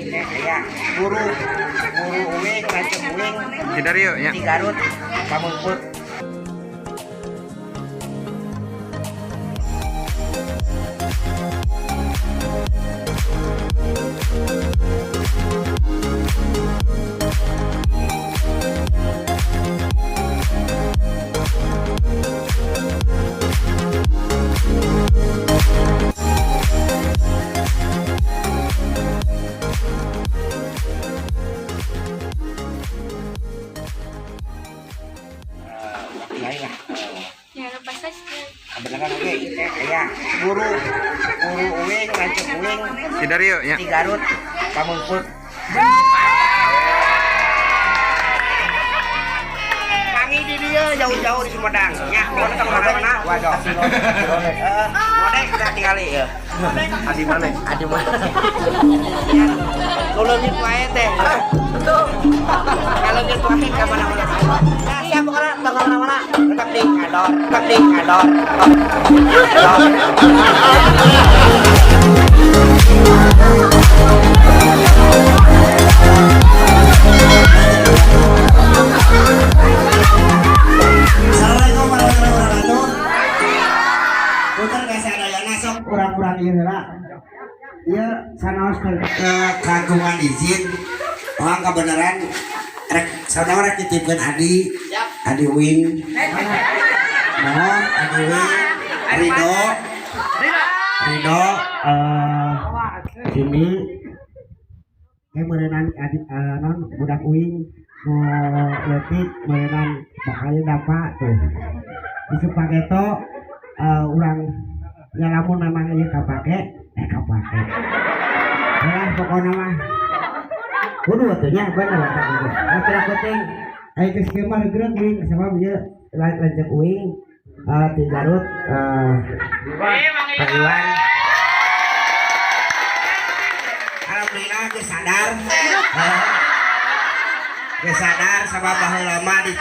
teh aya guru uing lanceuk uing Cidario nya. di Garut Pamengpeuk. Lain lah. Ya, lepas saja. Kebenaran oke teh aya guru uing lanceuk uing Cidario nya. di Garut Pamengpeuk. Kami di dia jauh-jauh di Sumedang. Nya, mana ka mana? Waduh. Modek kita tinggali ya. Adi mana? Adi mana? Nulungin wae teh. Betul. Kalau gitu wae ka mana-mana. Nah, siapa orang bakal mana-mana? Tetap di ngador, tetap di ngador. Assalamualaikum warahmatullahi wabarakatuh. Punten kasadayana sok urang-urang ieu heula. Ieu sanaos kagungan izin. Orang kebenaran rek saudara rek titipkeun Adi Wing. Mohon Adi Wing Ridho sini meureunan Adi non budak Wing leutik meureunan bakal dapat tuh isu paketo urang ya lamun memang ieu kapake kapake lah pokona mah kudu atuh nya bener eta kudu masalah penting aya geus kieu mah geureuh Wing sabab ieu lanceuk Wing di Garut Iwan alhamdulillah geus sadar geus sadar sabab baheula mah di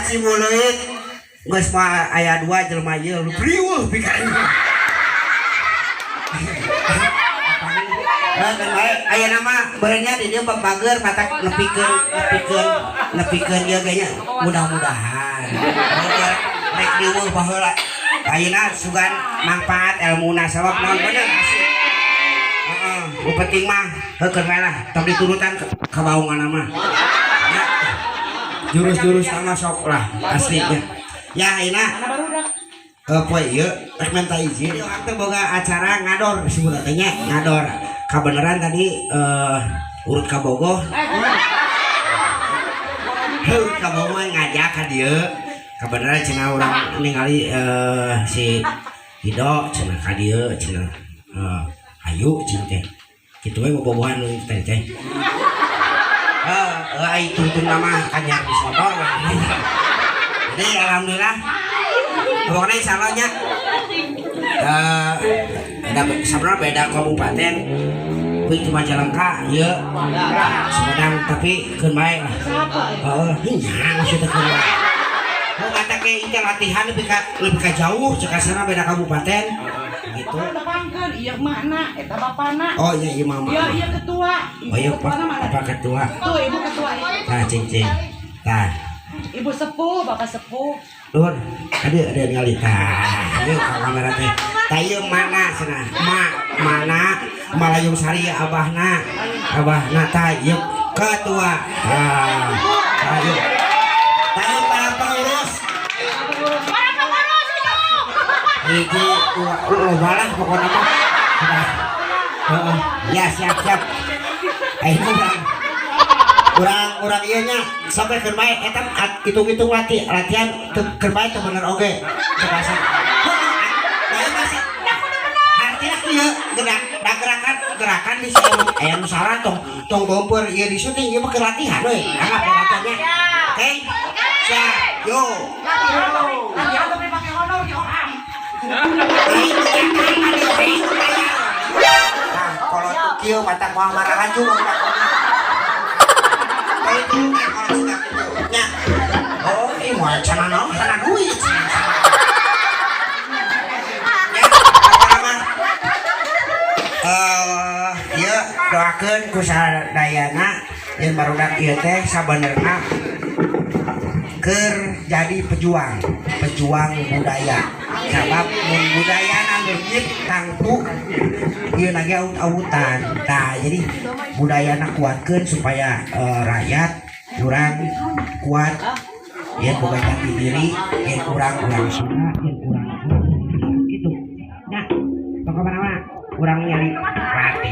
Cimuleuit geus mah aya 2 jelema ieu riweuh pikir aya nama beureunya di dieu bager matak nepikeun ieu ge nya mudah-mudahan rek riweuh baheula ayeuna sugan manfaat elmuna sabab naon bener asli heeh penting mah heukeun wae lah tong diturutan ka baunganna mah jurus-jurus sama sok lah aslinya ya ayeuna poe ieu rek minta izin ieu teh boga acara ngador disebut teh nya ngador kabeneran tadi urut kabogoh urut kabogoh ngajak ka dieu kabeneran cenah urang ningali si Hido cenah ka dieu cenah ayu cenah teh kitu we bobogohan teh teh ai tuntun nama kanyar di motor jadi alhamdulillah pokoknya insyaallah nya sebenarnya beda kabupaten Wing cuma Majalengka ieu Sumedang tapi keun bae lah nya maksudna keun bae kata ke intel latihan lebih ka jauh cek asana beda kabupaten gitu dapangkeun ieu mana eta bapana oh iya ieu mama iya ketua oh iya apa ketua tuh ibu ketua nah cing tah ibu sepuh bapak sepuh Lur, ada ningali tah ieu ka kamera teh tah ieu mana cenah mana Malayung Sari abahna tah ieu ketua ayo tah para pengurus hiji dua balah pokona mah ya siap ayo urang ieu nya sampai keur bae eta hitung-hitung latihan keur bae teh bener oge terasa artinya ieu gerakan di sini aya nu saran tong beumpeur ieu di syuting ieu mah keur latihan we anggap latihannya oke siap yo kalau kieu mata moal marahan juga nya oh ini mau cenah duit ya apa nama ya doakeun dilaksanakan ku sadayana yang barudak ieu teh sabenerna keur jadi pejuang budaya. Sabab mun budayana leungit tangtu ieu lagi aut-autan. Tah jadi budayana kuatkeun supaya rakyat kurang kuat yen boga jati diri, yen kurang Sunda, yen kurang gitu. Nya, tong mana-mana kurang nyari rati.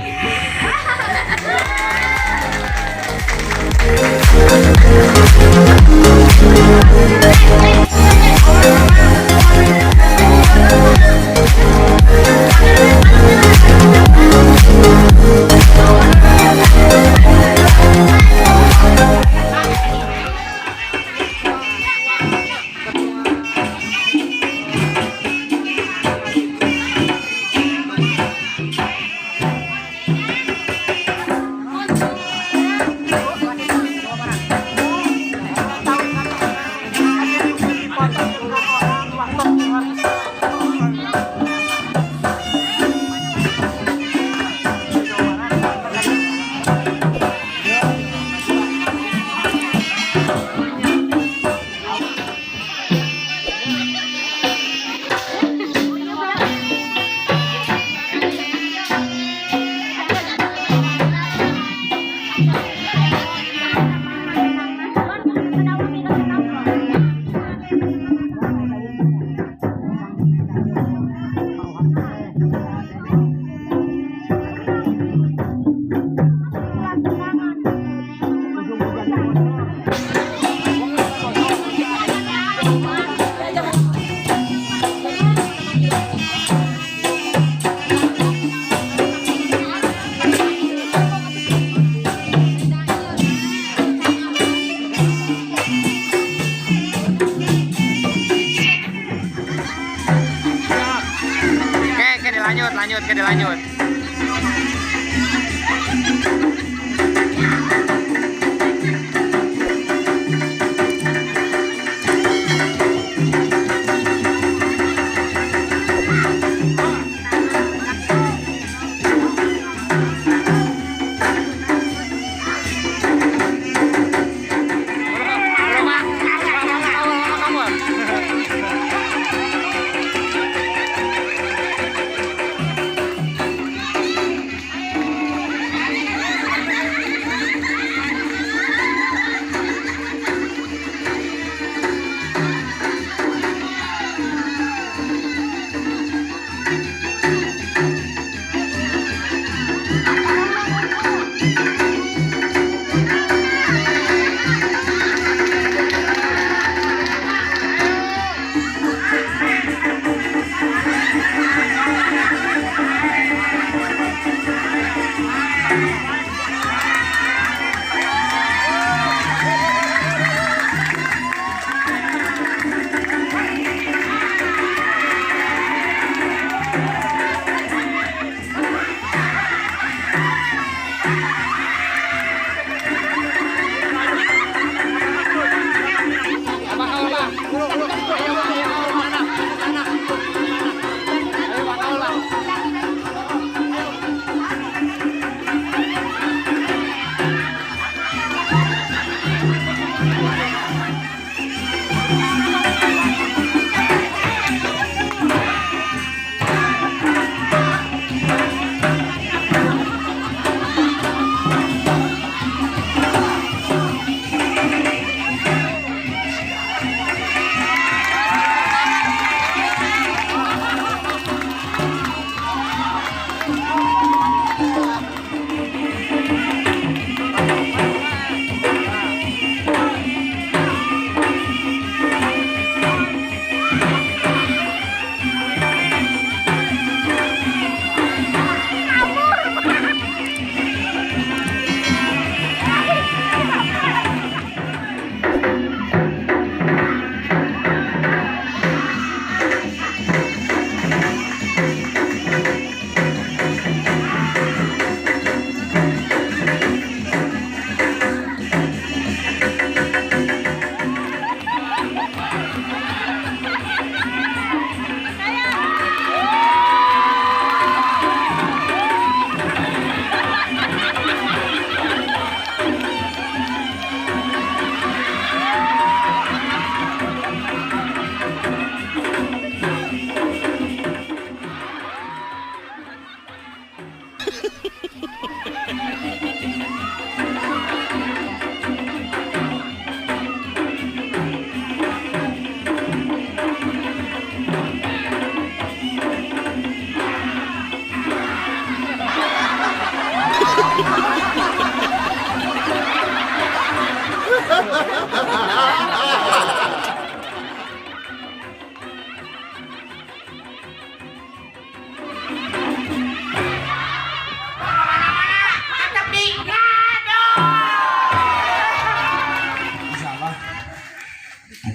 lanjut.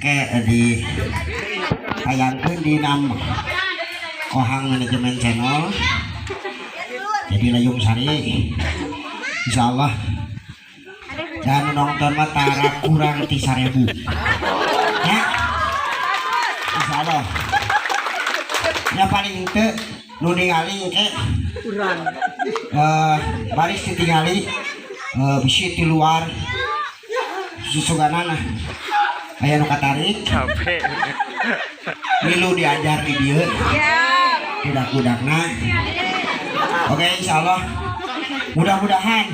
engke di tayangkeun di nam Kohang Manajemen Channel. Jadi Layung Sari insyaallah dan nonton mah tara kurang ti 1000 ya insyaallah yang paling teu nu ningali engke kurang baris ditingali bisi di luar susuganana aya nu katarik Capek. milu diajar di dieu budak-budakna. Oke insyaallah mudah-mudahan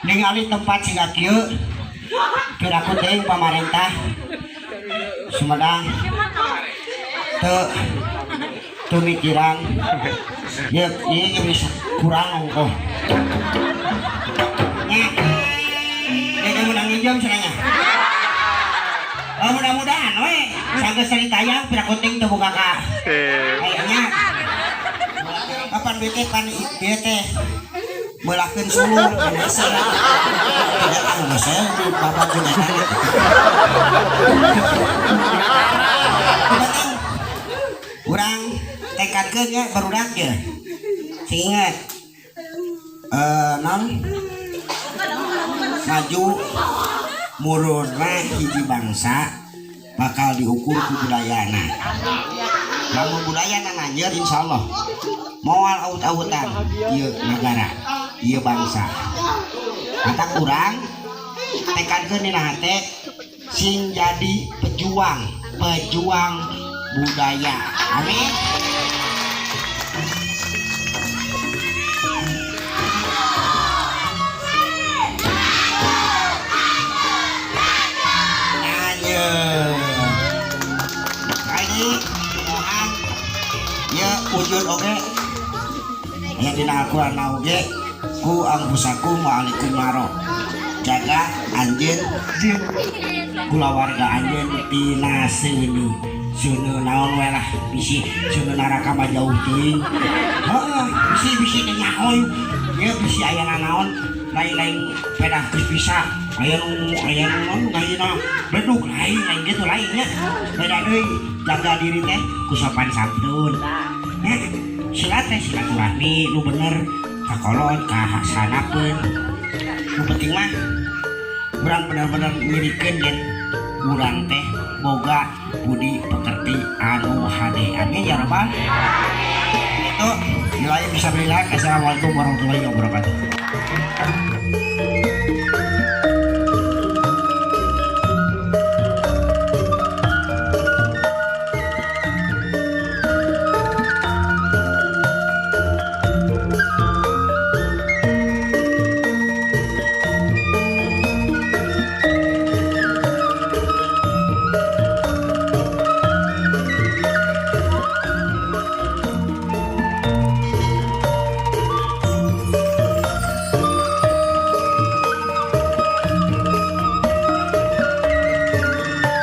ningali tempat siga kieu kira-kira teuing pamarentah Sumedang teu mikiran ya ieu bisa kurang ongkoh nya dia menang jam cenanya. Mudah-mudahan we sanggeus sari tayang pira teuing teu boga ka kayaknya kapan bete pan ieu teh belahkeun sulur Indonesia tidak tahu saya di bapak juga kurang tekadkeun nya barudak ya ingat non maju murun mah hiji bangsa bakal diukur ku budayana. Lamun budayana nanjeur insyaallah moal aut-autan ieu negara ieu bangsa. Kata kurang tekadkeun dina hate sing jadi pejuang budaya. Amin. Wujud oke ya dina Al-Quran oge ku angpusakum wa'alaikum maro jaga anjeun jeung kulawarga anjeun tina seuni seuneu naon we lah bisi seuneu neraka mah jauh teuing heeh bisi teh nyahoy ye bisi aya naon lain-lain pedah geus bisa aya nu ngahina bedug lain gitu lainnya beda deui jaga diri teh ku sopan santun silaturahmi nu bener kakolot kahasanakeun nu penting mah urang bener-bener ngirikeun yen urang teh boga budi pekerti anu hade. Amin ya rabbal itu wilayah bisa bilang. Assalamualaikum warahmatullahi wabarakatuh.